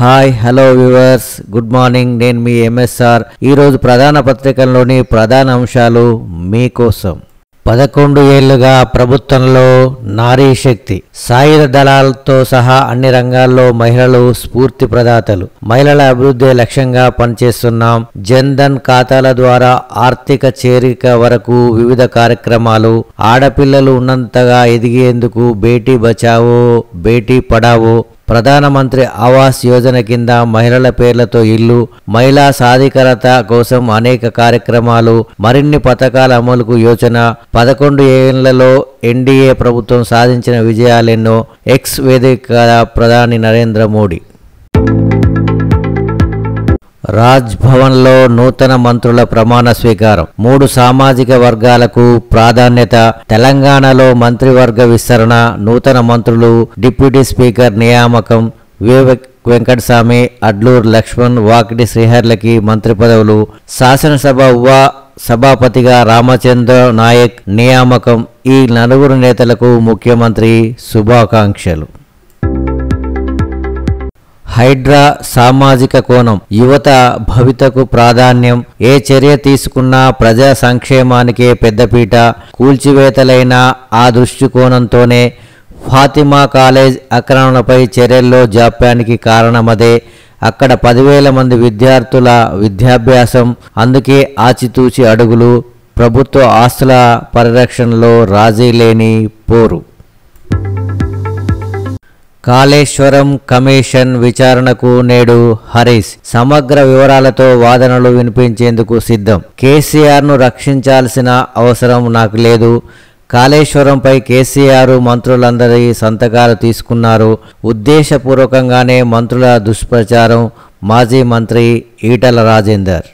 Hi hello viewers good morning. నేను మీ MSR. ఈరోజు ప్రధాన పత్రికల్లోని ప్రధాన అంశాలు మీకోసం. 11 ఏళ్లుగా ప్రభుత్వంలో నారీ శక్తి, సాయుధ దళాలతో సహా అన్ని రంగాల్లో మహిళలు స్ఫూర్తి ప్రదాతలు. మహిళల అభివృద్ధి లక్ష్యంగా పనిచేస్తున్నాం. జన్ ధన్ ఖాతాల ద్వారా ఆర్థిక చేరిక వరకు వివిధ కార్యక్రమాలు. ఆడపిల్లలు ఉన్నంతగా ఎదిగేందుకు బేటీ బచావో బేటీ పడావో, ప్రధానమంత్రి ఆవాస్ యోజన కింద మహిళల పేర్లతో ఇల్లు, మహిళా సాధికారత కోసం అనేక కార్యక్రమాలు, మరిన్ని పథకాల అమలుకు యోచన. 11 ఏళ్లలో ఎన్డీఏ ప్రభుత్వం సాధించిన విజయాలెన్నో. ఎక్స్ వేదిక ప్రధాని నరేంద్ర మోడీ. రాజ్ భవన్లో నూతన మంత్రుల ప్రమాణ స్వీకారం. 3 సామాజిక వర్గాలకు ప్రాధాన్యత. తెలంగాణలో మంత్రివర్గ విస్తరణ. నూతన మంత్రులు, డిప్యూటీ స్పీకర్ నియామకం. వెంకటస్వామి, అడ్లూరు లక్ష్మణ్, వాకిటి శ్రీహర్లకి మంత్రి పదవులు. శాసనసభ సభాపతిగా రామచంద్ర నాయక్ నియామకం. ఈ 4 నేతలకు ముఖ్యమంత్రి శుభాకాంక్షలు. హైడ్రా సామాజిక కోణం. యువత భవితకు ప్రాధాన్యం. ఏ చర్య తీసుకున్నా ప్రజా సంక్షేమానికే పెద్దపీట. కూల్చివేతలైన ఆ దృష్టికోణంతోనే ఫాతిమా కాలేజ్ ఆక్రమణపై చర్యల్లో జాప్యానికి కారణమదే. అక్కడ 10,000 మంది విద్యార్థుల విద్యాభ్యాసం. అందుకే ఆచితూచి అడుగులు. ప్రభుత్వ ఆస్తుల పరిరక్షణలో రాజీ లేని పోరు. కాళేశ్వరం కమిషన్ విచారణకు నేడు హరీష్. సమగ్ర వివరాలతో వాదనలు వినిపించేందుకు సిద్ధం. కేసీఆర్ను రక్షించాల్సిన అవసరం నాకు లేదు. కాళేశ్వరంపై కేసీఆర్ మంత్రులందరి సంతకాలు తీసుకున్నారు. ఉద్దేశపూర్వకంగానే మంత్రుల దుష్ప్రచారం. మాజీ మంత్రి ఈటల రాజేందర్.